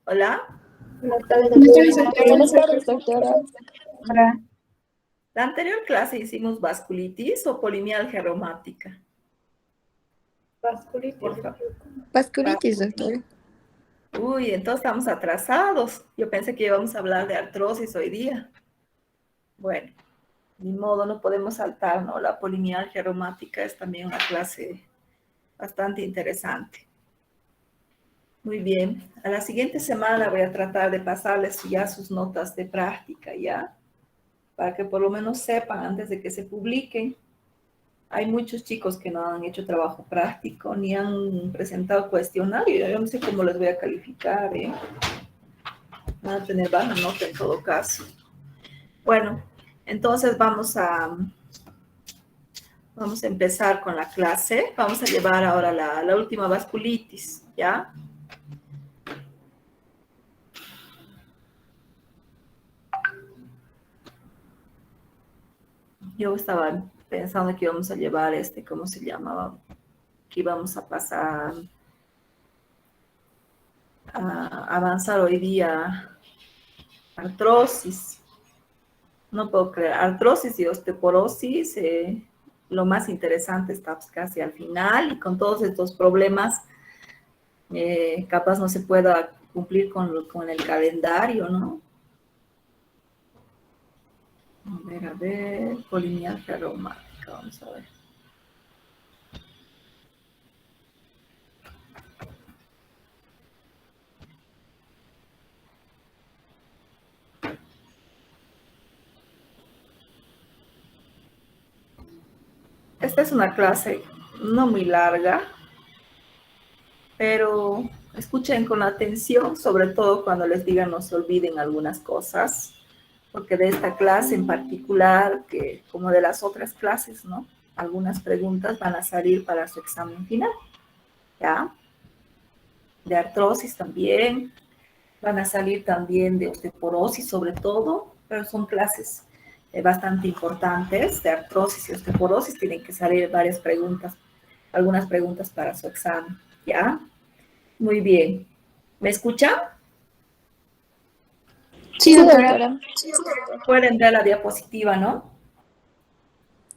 Hola. Buenas tardes, Buenas doctora. tardes, doctora. Hola. La anterior clase hicimos vasculitis o polimialgia reumática. Vasculitis. Por favor. Vasculitis, doctora. Uy, entonces estamos atrasados. Yo pensé que íbamos a hablar de artrosis hoy día. Bueno, ni modo, no podemos saltar, ¿no? La polimialgia reumática es también una clase bastante interesante. Muy bien. A la siguiente semana voy a tratar de pasarles ya sus notas de práctica, ¿ya? Para que por lo menos sepan antes de que se publiquen. Hay muchos chicos que no han hecho trabajo práctico ni han presentado cuestionario. Yo no sé cómo les voy a calificar, ¿eh? Van a tener baja nota en todo caso. Bueno, entonces vamos a empezar con la clase. Vamos a llevar ahora la última vasculitis, ¿ya? Yo estaba pensando que íbamos a llevar ¿cómo se llamaba? Que íbamos a pasar a avanzar hoy día artrosis. No puedo creer, artrosis y osteoporosis, lo más interesante está casi al final y con todos estos problemas, capaz no se pueda cumplir con el calendario, ¿no? A ver, polimialgia reumática, vamos a ver. Esta es una clase no muy larga, pero escuchen con atención, sobre todo cuando les digan no se olviden algunas cosas, porque de esta clase en particular, que como de las otras clases, ¿no? Algunas preguntas van a salir para su examen final, ¿ya? De artrosis también, van a salir también de osteoporosis sobre todo, pero son clases bastante importantes. De artrosis y osteoporosis tienen que salir varias preguntas, algunas preguntas para su examen, ¿ya? Muy bien. ¿Me escuchan? Sí, Sí, doctora. doctora. Pueden ver la diapositiva, ¿no?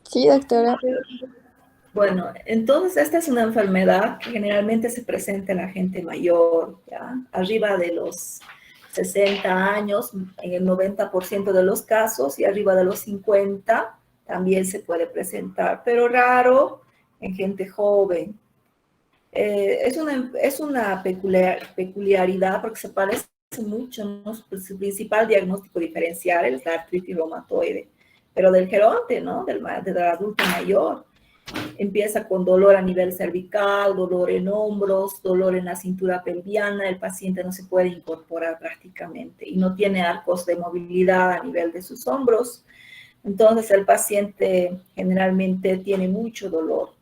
Sí, doctora. Bueno, entonces esta es una enfermedad que generalmente se presenta en la gente mayor, ¿ya? Arriba de los 60 años, en el 90% de los casos, y arriba de los 50 también se puede presentar, pero raro en gente joven. Es una peculiaridad porque se parece mucho, ¿no? Su principal diagnóstico diferencial es la artritis reumatoide, pero del geronte, ¿no? Del adulto mayor. Empieza con dolor a nivel cervical, dolor en hombros, dolor en la cintura pelviana, el paciente no se puede incorporar prácticamente y no tiene arcos de movilidad a nivel de sus hombros. Entonces el paciente generalmente tiene mucho dolor.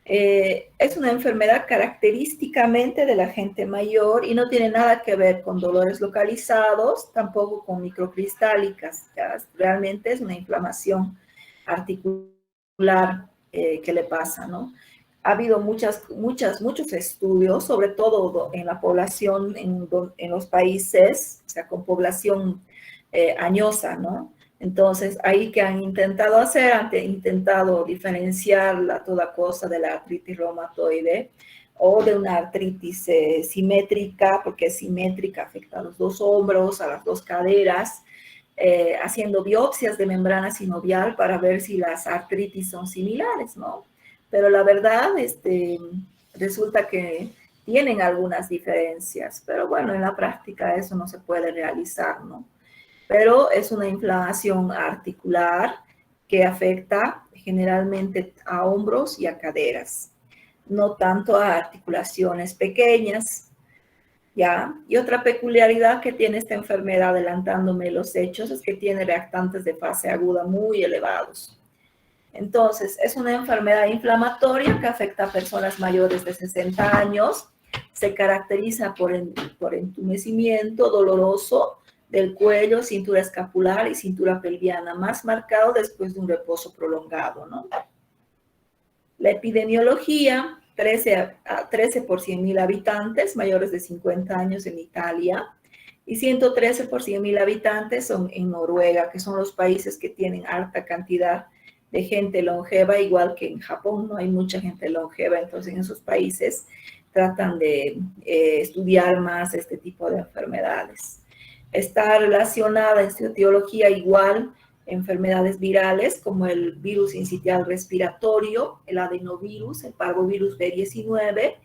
Es una enfermedad característicamente de la gente mayor y no tiene nada que ver con dolores localizados, tampoco con microcristálicas. ¿Ya? Realmente es una inflamación articular que le pasa, ¿no? Ha habido muchos estudios, sobre todo en la población, en los países, o sea, con población añosa, ¿no? Entonces, ahí que han intentado hacer, han intentado diferenciar a toda cosa de la artritis reumatoide o de una artritis simétrica, porque es simétrica, afecta a los dos hombros, a las dos caderas, haciendo biopsias de membrana sinovial para ver si las artritis son similares, ¿no? Pero la verdad, resulta que tienen algunas diferencias, pero bueno, en la práctica eso no se puede realizar, ¿no? Pero es una inflamación articular que afecta generalmente a hombros y a caderas, no tanto a articulaciones pequeñas, ¿ya? Y otra peculiaridad que tiene esta enfermedad, adelantándome los hechos, es que tiene reactantes de fase aguda muy elevados. Entonces, es una enfermedad inflamatoria que afecta a personas mayores de 60 años, se caracteriza por entumecimiento doloroso del cuello, cintura escapular y cintura pelviana, más marcado después de un reposo prolongado, ¿no? La epidemiología 13 por 100.000 habitantes mayores de 50 años en Italia y 113 por 100.000 habitantes son en Noruega, que son los países que tienen alta cantidad de gente longeva, igual que en Japón no hay mucha gente longeva, entonces en esos países tratan de estudiar más este tipo de enfermedades. Está relacionada en su etiología igual enfermedades virales como el virus sincitial respiratorio, el adenovirus, el parvovirus B19,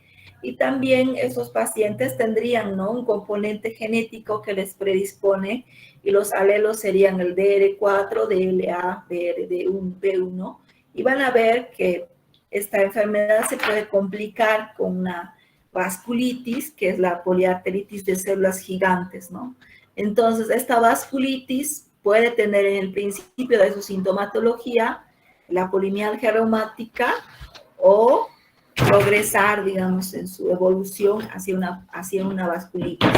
y también esos pacientes tendrían, ¿no?, un componente genético que les predispone y los alelos serían el DR4, DLA, BRD1, y van a ver que esta enfermedad se puede complicar con una vasculitis, que es la poliarteritis de células gigantes, ¿no? Entonces, esta vasculitis puede tener en el principio de su sintomatología la polimialgia reumática o progresar, digamos, en su evolución hacia una vasculitis.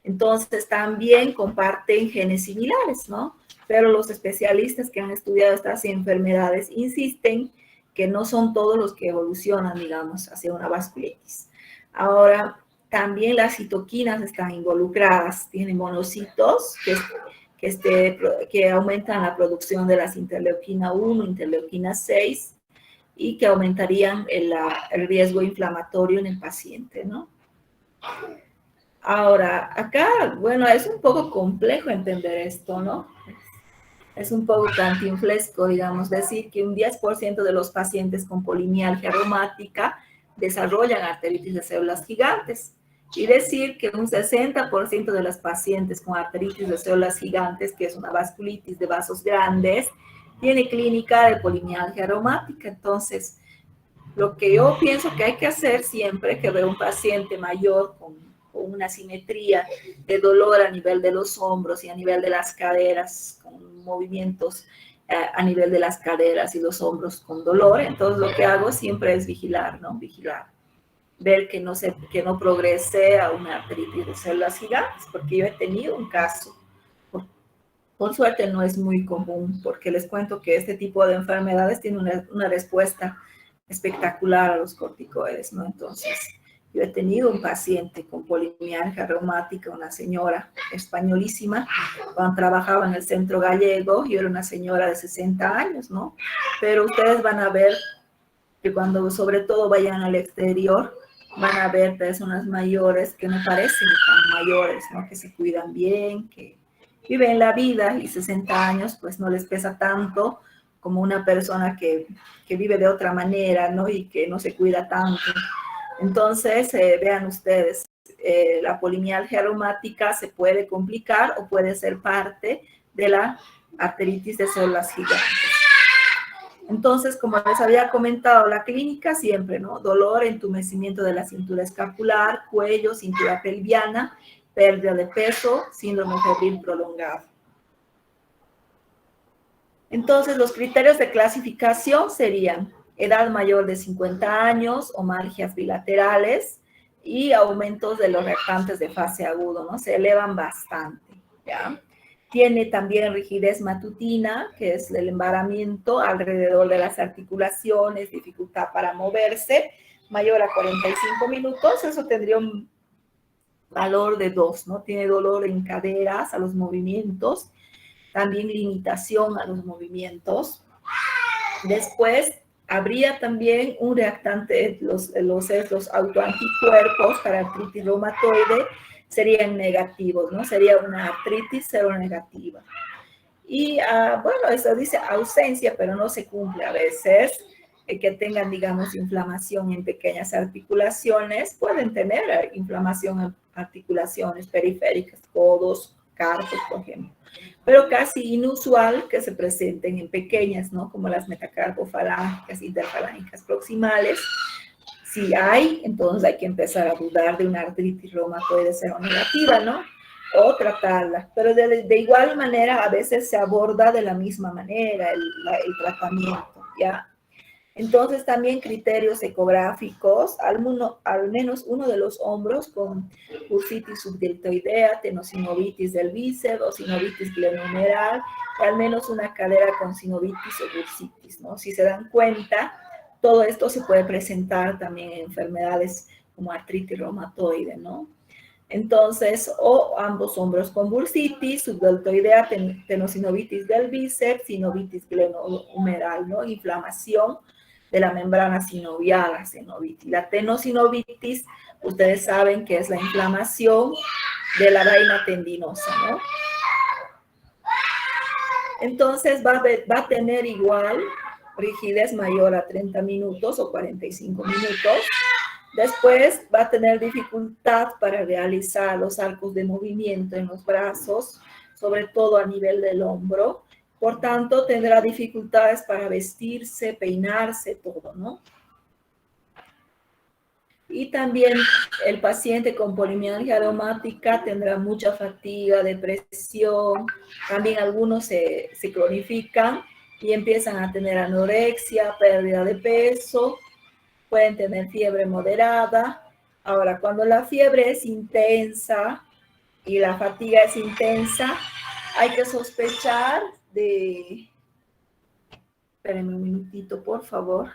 Entonces, también comparten genes similares, ¿no? Pero los especialistas que han estudiado estas enfermedades insisten que no son todos los que evolucionan, digamos, hacia una vasculitis. Ahora, también las citoquinas están involucradas, tienen monocitos que aumentan la producción de las interleuquina 1, interleuquina 6, y que aumentarían el riesgo inflamatorio en el paciente, ¿no? Ahora, acá, bueno, es un poco complejo entender esto, ¿no? Es un poco cantinflesco, digamos, decir que un 10% de los pacientes con polimialgia reumática desarrollan arteritis de células gigantes y decir que un 60% de los pacientes con arteritis de células gigantes, que es una vasculitis de vasos grandes, tiene clínica de polimialgia reumática. Entonces, lo que yo pienso que hay que hacer siempre que veo un paciente mayor con una simetría de dolor a nivel de los hombros y a nivel de las caderas, con movimientos a nivel de las caderas y los hombros con dolor, entonces lo que hago siempre es vigilar, ¿no? Vigilar. Ver que no progrese a una arteritis de células gigantes, porque yo he tenido un caso. Por suerte no es muy común, porque les cuento que este tipo de enfermedades tienen una respuesta espectacular a los corticoides, ¿no? Entonces, yo he tenido un paciente con polimialgia reumática, una señora españolísima, cuando trabajaba en el centro gallego, yo era una señora de 60 años, ¿no? Pero ustedes van a ver que cuando sobre todo vayan al exterior, van a ver personas mayores que no parecen tan mayores, ¿no? Que se cuidan bien, que viven la vida y 60 años pues no les pesa tanto como una persona que vive de otra manera, ¿no? Y que no se cuida tanto. Entonces, vean ustedes, la polimialgia reumática se puede complicar o puede ser parte de la arteritis de células gigantes. Entonces, como les había comentado, la clínica siempre, ¿no? Dolor, entumecimiento de la cintura escapular, cuello, cintura pelviana, pérdida de peso, síndrome febril prolongado. Entonces, los criterios de clasificación serían edad mayor de 50 años, omalgias bilaterales y aumentos de los reactantes de fase agudo, ¿no? Se elevan bastante, ¿ya? Tiene también rigidez matutina, que es el embaramiento alrededor de las articulaciones, dificultad para moverse, mayor a 45 minutos, eso tendría un valor de 2, ¿no? Tiene dolor en caderas a los movimientos, también limitación a los movimientos. Después, habría también un reactante, los autoanticuerpos para artritis reumatoide serían negativos, ¿no? Sería una artritis seronegativa. Y, bueno, eso dice ausencia, pero no se cumple a veces. Que tengan, digamos, inflamación en pequeñas articulaciones, pueden tener inflamación en articulaciones periféricas, codos, carpos, por ejemplo. Pero casi inusual que se presenten en pequeñas, ¿no? Como las metacarpofalángicas, interfalángicas proximales. Si hay, entonces hay que empezar a dudar de una artritis reumatoide seronegativa, ¿no? O tratarla. Pero de igual manera, a veces se aborda de la misma manera el tratamiento, ¿ya? Entonces, también criterios ecográficos, al menos uno de los hombros con bursitis subdeltoidea, tenosinovitis del bíceps o sinovitis glenohumeral, y al menos una cadera con sinovitis o bursitis, ¿no? Si se dan cuenta, todo esto se puede presentar también en enfermedades como artritis reumatoide, ¿no? Entonces, o ambos hombros con bursitis, subdeltoidea, tenosinovitis del bíceps, sinovitis glenohumeral, ¿no? Inflamación de la membrana sinovial, la sinovitis. La tenosinovitis, ustedes saben que es la inflamación de la vaina tendinosa, ¿no? Entonces, va a tener igual rigidez mayor a 30 minutos o 45 minutos. Después va a tener dificultad para realizar los arcos de movimiento en los brazos, sobre todo a nivel del hombro. Por tanto, tendrá dificultades para vestirse, peinarse, todo, ¿no? Y también el paciente con polimialgia reumática tendrá mucha fatiga, depresión, también algunos se cronifican y empiezan a tener anorexia, pérdida de peso, pueden tener fiebre moderada. Ahora, cuando la fiebre es intensa y la fatiga es intensa, hay que sospechar de... Espérenme un minutito, por favor.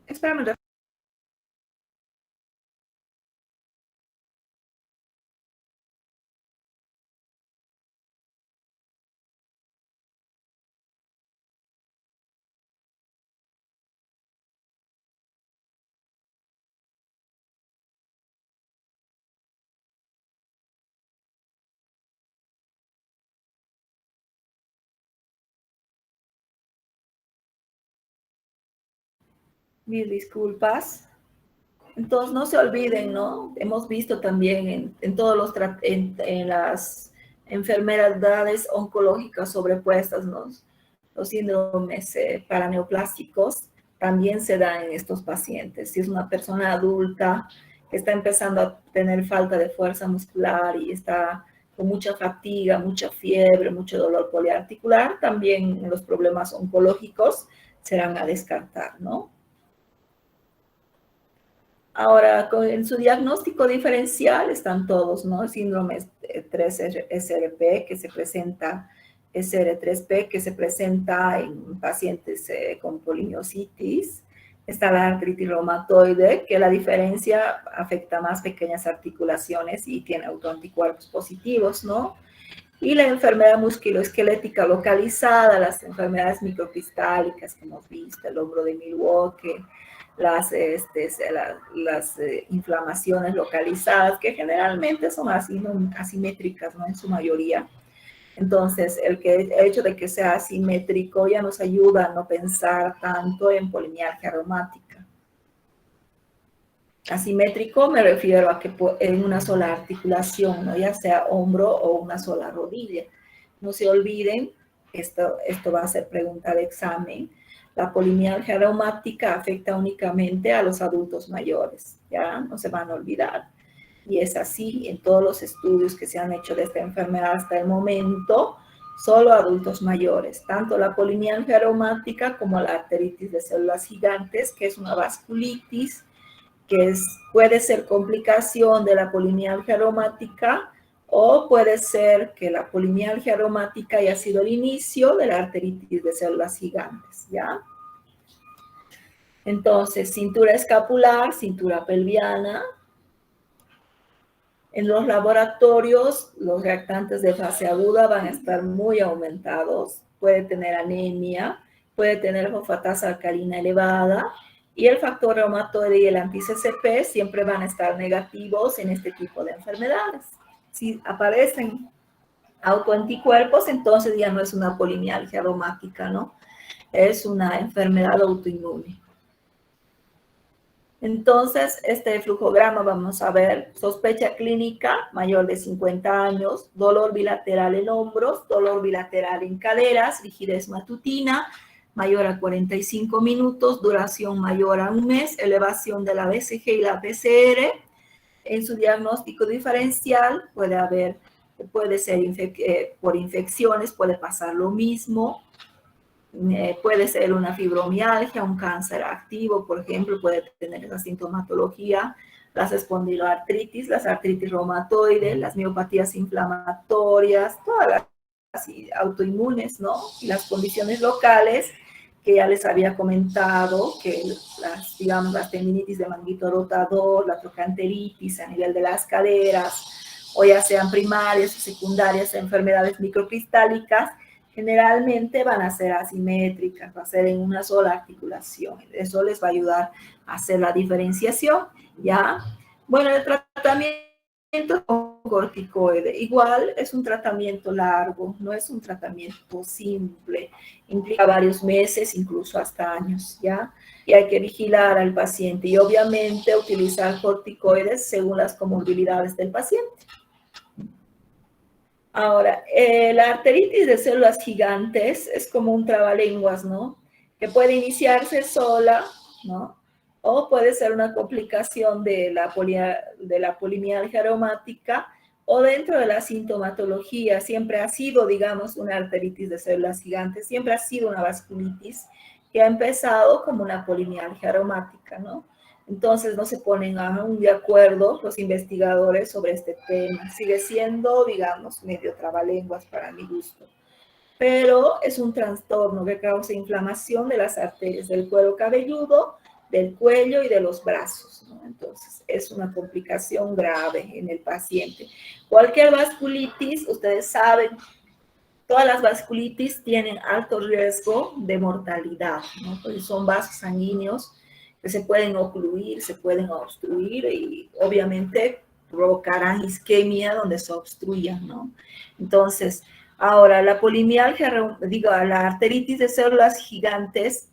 Espérame. Mil disculpas. Entonces, no se olviden, ¿no? Hemos visto también en todos los en las enfermedades oncológicas sobrepuestas, ¿no? Los síndromes paraneoplásticos también se dan en estos pacientes. Si es una persona adulta que está empezando a tener falta de fuerza muscular y está con mucha fatiga, mucha fiebre, mucho dolor poliarticular, también los problemas oncológicos serán a descartar, ¿no? Ahora, en su diagnóstico diferencial están todos, ¿no? Síndrome 3-SRP que se presenta, SR3P que se presenta en pacientes con polimiositis. Está la artritis reumatoide, que la diferencia afecta más pequeñas articulaciones y tiene autoanticuerpos positivos, ¿no? Y la enfermedad musculoesquelética localizada, las enfermedades microcristálicas que hemos visto, el hombro de Milwaukee, las inflamaciones localizadas, que generalmente son asimétricas, ¿no? En su mayoría. Entonces, el hecho de que sea asimétrico ya nos ayuda a no pensar tanto en polimialgia reumática. Asimétrico me refiero a que en una sola articulación, ¿no? Ya sea hombro o una sola rodilla. No se olviden, esto va a ser pregunta de examen. La polimialgia reumática afecta únicamente a los adultos mayores, ¿ya? No se van a olvidar. Y es así en todos los estudios que se han hecho de esta enfermedad hasta el momento, solo adultos mayores. Tanto la polimialgia reumática como la arteritis de células gigantes, que es una vasculitis, que puede ser complicación de la polimialgia reumática, o puede ser que la polimialgia reumática haya sido el inicio de la arteritis de células gigantes, ¿ya? Entonces, cintura escapular, cintura pelviana. En los laboratorios, los reactantes de fase aguda van a estar muy aumentados. Puede tener anemia, puede tener fosfatasa alcalina elevada, y el factor reumatoide y el anti-CCP siempre van a estar negativos en este tipo de enfermedades. Si aparecen autoanticuerpos, entonces ya no es una polimialgia reumática, ¿no? Es una enfermedad autoinmune. Entonces, este flujograma vamos a ver sospecha clínica mayor de 50 años, dolor bilateral en hombros, dolor bilateral en caderas, rigidez matutina, mayor a 45 minutos, duración mayor a un mes, elevación de la BCG y la PCR. En su diagnóstico diferencial puede ser por infecciones, puede pasar lo mismo. Puede ser una fibromialgia, un cáncer activo, por ejemplo, puede tener esa sintomatología, las espondiloartritis, las artritis reumatoides, las miopatías inflamatorias, todas las autoinmunes, ¿no? Y las condiciones locales que ya les había comentado, que las, digamos, las tendinitis de manguito rotador, la trocanteritis a nivel de las caderas, o ya sean primarias o secundarias enfermedades microcristálicas, generalmente van a ser asimétricas, va a ser en una sola articulación. Eso les va a ayudar a hacer la diferenciación, ¿ya? Bueno, el tratamiento con corticoide, igual es un tratamiento largo, no es un tratamiento simple, implica varios meses, incluso hasta años, ¿ya? Y hay que vigilar al paciente y obviamente utilizar corticoides según las comorbilidades del paciente. Ahora, la arteritis de células gigantes es como un trabalenguas, ¿no? Que puede iniciarse sola, ¿no? O puede ser una complicación de la polimialgia reumática o dentro de la sintomatología. Siempre ha sido, digamos, una arteritis de células gigantes, siempre ha sido una vasculitis que ha empezado como una polimialgia reumática, ¿no? Entonces no se ponen aún de acuerdo los investigadores sobre este tema. Sigue siendo, digamos, medio trabalenguas para mi gusto. Pero es un trastorno que causa inflamación de las arterias del cuero cabelludo, del cuello y de los brazos, ¿no? Entonces es una complicación grave en el paciente. Cualquier vasculitis, ustedes saben, todas las vasculitis tienen alto riesgo de mortalidad, ¿no? Porque son vasos sanguíneos que se pueden ocluir, se pueden obstruir y obviamente provocarán isquemia donde se obstruyan, ¿no? Entonces, ahora la polimialgia, digo, la arteritis de células gigantes,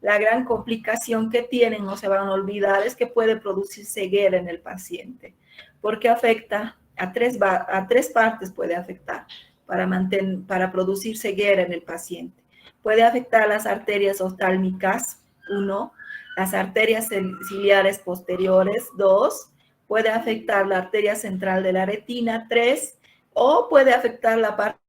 la gran complicación que tienen, no se van a olvidar, es que puede producir ceguera en el paciente, porque afecta a tres partes, puede afectar para producir ceguera en el paciente. Puede afectar las arterias oftálmicas, 1, las arterias ciliares posteriores, 2, puede afectar la arteria central de la retina, 3, o puede afectar la parte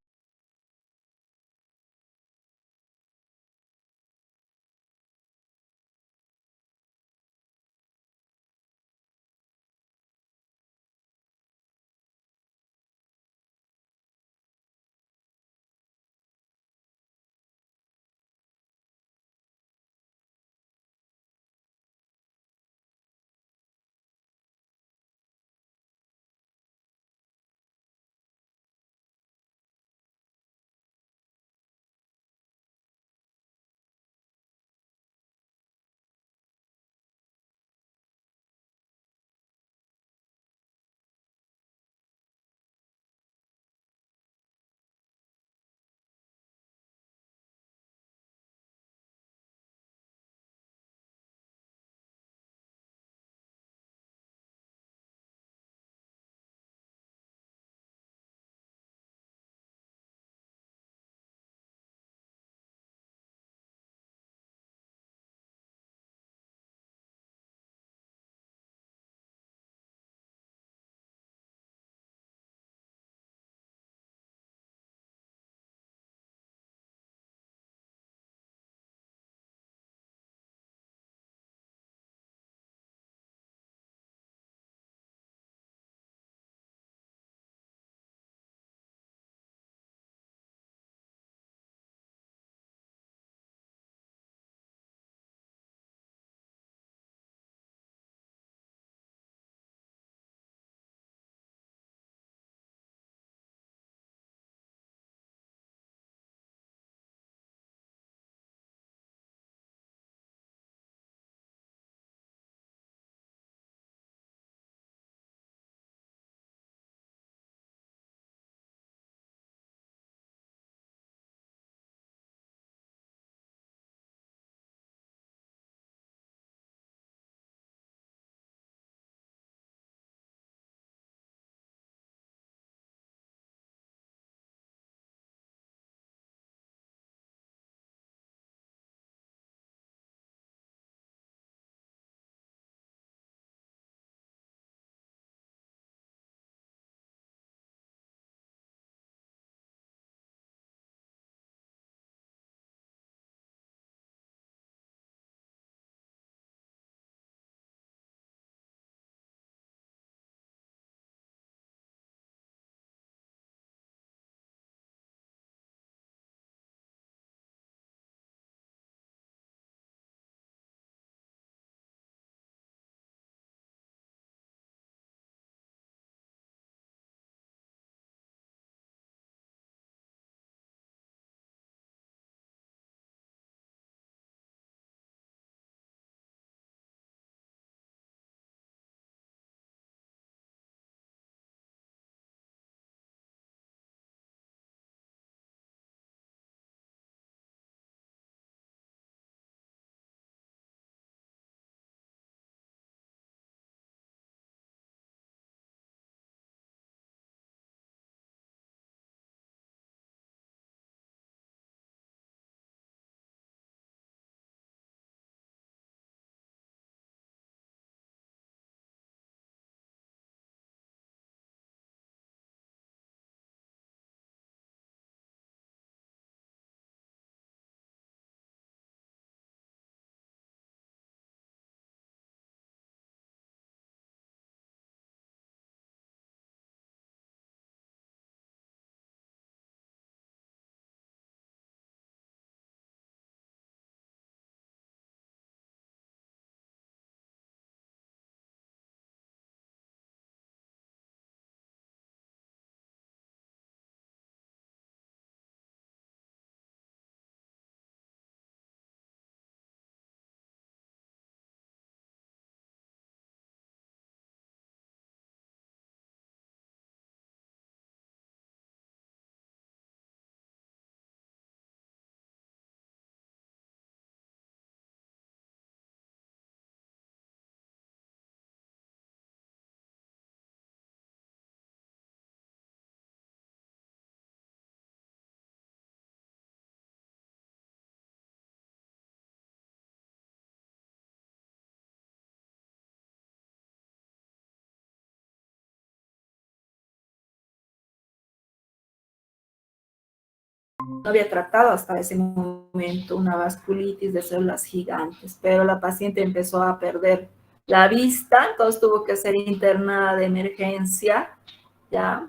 había tratado hasta ese momento una vasculitis de células gigantes, pero la paciente empezó a perder la vista, entonces tuvo que ser internada de emergencia, ¿ya?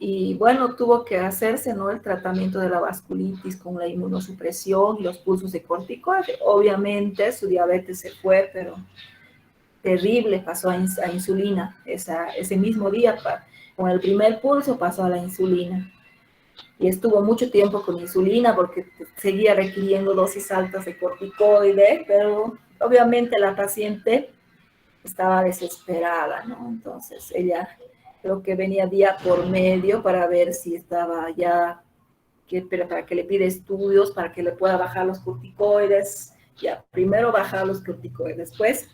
Y bueno, tuvo que hacerse, ¿no?, el tratamiento de la vasculitis con la inmunosupresión y los pulsos de corticoide. Obviamente su diabetes se fue, pero terrible, pasó a insulina. Ese mismo día, con el primer pulso, pasó a la insulina. Y estuvo mucho tiempo con insulina porque seguía requiriendo dosis altas de corticoide, pero obviamente la paciente estaba desesperada, ¿no? Entonces ella creo que venía día por medio para ver si estaba ya, para que le pide estudios, para que le pueda bajar los corticoides. Ya, primero bajar los corticoides, después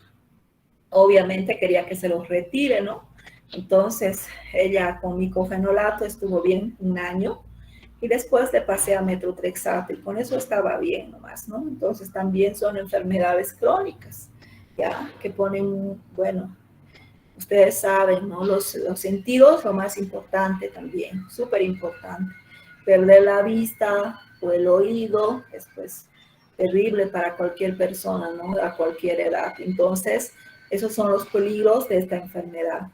obviamente quería que se los retire, ¿no? Entonces ella con micofenolato estuvo bien 1 año y después le pasé a metotrexato y con eso estaba bien nomás, ¿no? Entonces también son enfermedades crónicas, ya, que ponen, bueno, ustedes saben, ¿no? Los sentidos, lo más importante también, súper importante. Perder la vista o el oído es pues terrible para cualquier persona, ¿no? A cualquier edad. Entonces, esos son los peligros de esta enfermedad.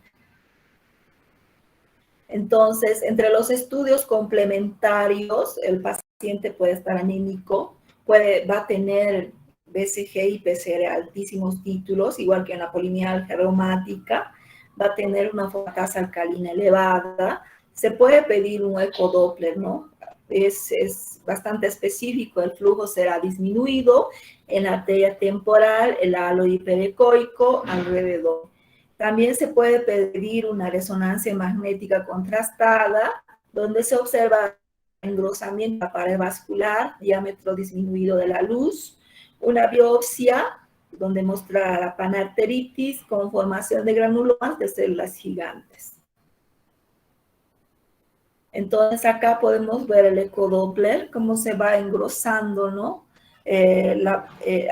Entonces, entre los estudios complementarios, el paciente puede estar anémico, va a tener BCG y PCR altísimos títulos, igual que en la polimialgia reumática, va a tener una fosfatasa alcalina elevada. Se puede pedir un ecodoppler, ¿no? Es bastante específico, el flujo será disminuido en la arteria temporal, el halo hiperecoico alrededor. También se puede pedir una resonancia magnética contrastada, donde se observa engrosamiento de la pared vascular, diámetro disminuido de la luz, una biopsia, donde mostrará la panarteritis con formación de granulomas de células gigantes. Entonces acá podemos ver el ecodoppler, cómo se va engrosando, ¿no?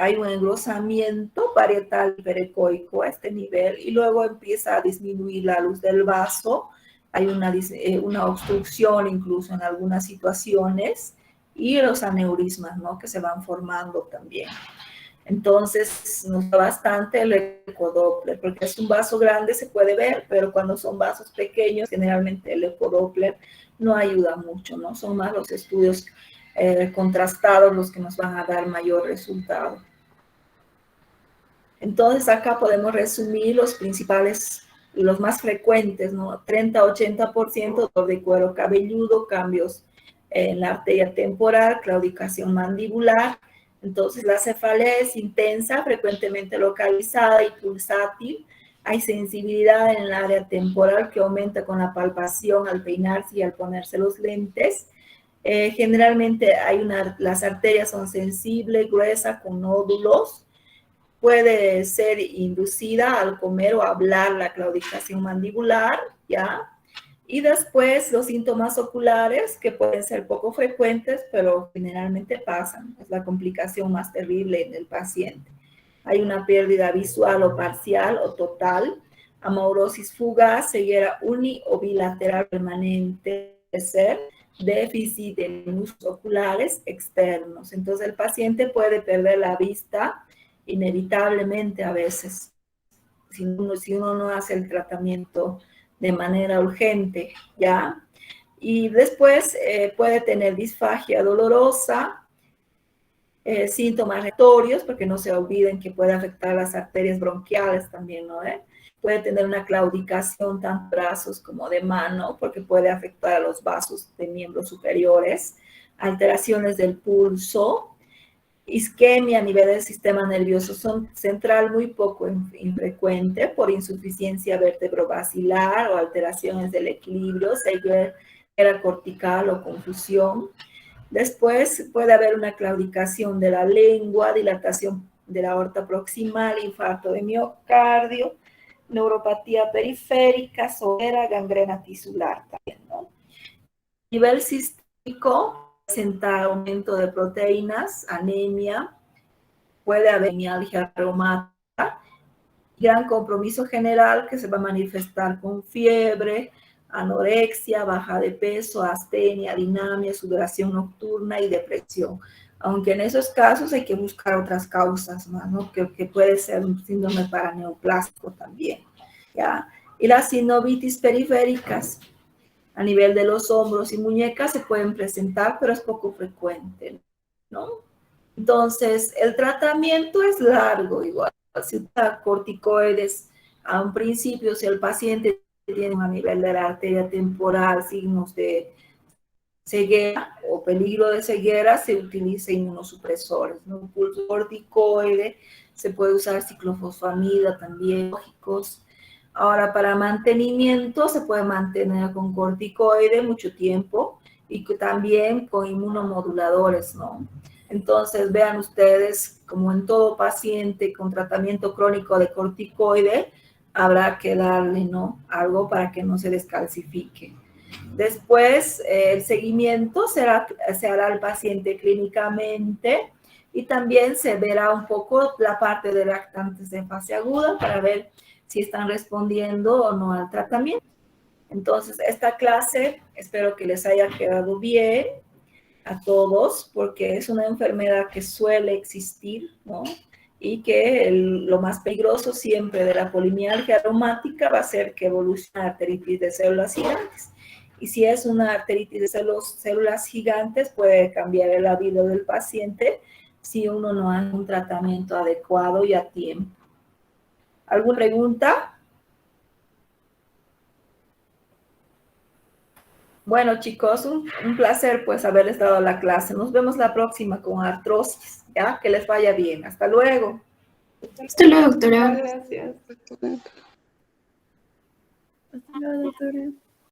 Hay un engrosamiento parietal hiperecoico a este nivel y luego empieza a disminuir la luz del vaso. Hay una obstrucción incluso en algunas situaciones y los aneurismas, ¿no?, que se van formando también. Entonces nos da bastante el ecodoppler, porque es un vaso grande, se puede ver, pero cuando son vasos pequeños, generalmente el ecodoppler no ayuda mucho, ¿no? Son más los estudios contrastados los que nos van a dar mayor resultado. Entonces acá podemos resumir los principales, los más frecuentes, ¿no? 30-80% dolor de cuero cabelludo, cambios en la arteria temporal, claudicación mandibular. Entonces la cefalea es intensa, frecuentemente localizada y pulsátil. Hay sensibilidad en el área temporal que aumenta con la palpación al peinarse y al ponerse los lentes. Generalmente las arterias son sensibles, gruesas, con nódulos. Puede ser inducida al comer o hablar la claudicación mandibular, ¿ya? Y después los síntomas oculares, que pueden ser poco frecuentes, pero generalmente pasan. Es la complicación más terrible en el paciente. Hay una pérdida visual o parcial o total, amaurosis fugaz, ceguera uni o bilateral permanente, déficit de músculos oculares externos. Entonces el paciente puede perder la vista inevitablemente a veces, si uno no hace el tratamiento de manera urgente, ¿ya? Y después puede tener disfagia dolorosa, síntomas respiratorios, porque no se olviden que puede afectar las arterias bronquiales también, ¿no? Puede tener una claudicación tanto de brazos como de mano, porque puede afectar a los vasos de miembros superiores, alteraciones del pulso, isquemia a nivel del sistema nervioso central muy poco infrecuente por insuficiencia vertebrovascular o alteraciones del equilibrio, ceguera cortical o confusión. Después puede haber una claudicación de la lengua, dilatación de la aorta proximal, infarto de miocardio, neuropatía periférica, sordera, gangrena tisular también, ¿no? A nivel sistémico, presenta aumento de proteínas, anemia, puede haber mialgia reumática, gran compromiso general que se va a manifestar con fiebre, anorexia, baja de peso, astenia, dinamia, sudoración nocturna y depresión. Aunque en esos casos hay que buscar otras causas más, ¿no? Que puede ser un síndrome paraneoplásico también, ¿ya? Y las sinovitis periféricas a nivel de los hombros y muñecas se pueden presentar, pero es poco frecuente, ¿no? Entonces, el tratamiento es largo, igual. Si usa corticoides a un principio, si el paciente tiene a nivel de la arteria temporal signos de ceguera o peligro de ceguera, se utiliza inmunosupresores, ¿no? Un pulso corticoide, se puede usar ciclofosfamida también, lógicos. Ahora, para mantenimiento, se puede mantener con corticoide mucho tiempo y también con inmunomoduladores, ¿no? Entonces, vean ustedes, como en todo paciente con tratamiento crónico de corticoide, habrá que darle, ¿no? Algo para que no se descalcifique. Después, el seguimiento se hará al paciente clínicamente y también se verá un poco la parte de lactantes en fase aguda para ver si están respondiendo o no al tratamiento. Entonces, esta clase espero que les haya quedado bien a todos, porque es una enfermedad que suele existir, ¿no? Y que lo más peligroso siempre de la polimialgia reumática va a ser que evolucione a arteritis de células gigantes. Y si es una arteritis de células gigantes, puede cambiar la vida del paciente si uno no hace un tratamiento adecuado y a tiempo. ¿Alguna pregunta? Bueno, chicos, un placer pues haberles dado la clase. Nos vemos la próxima con artrosis, ¿ya? Que les vaya bien. Hasta luego. Hasta luego, doctora. Gracias. Hasta luego, doctora.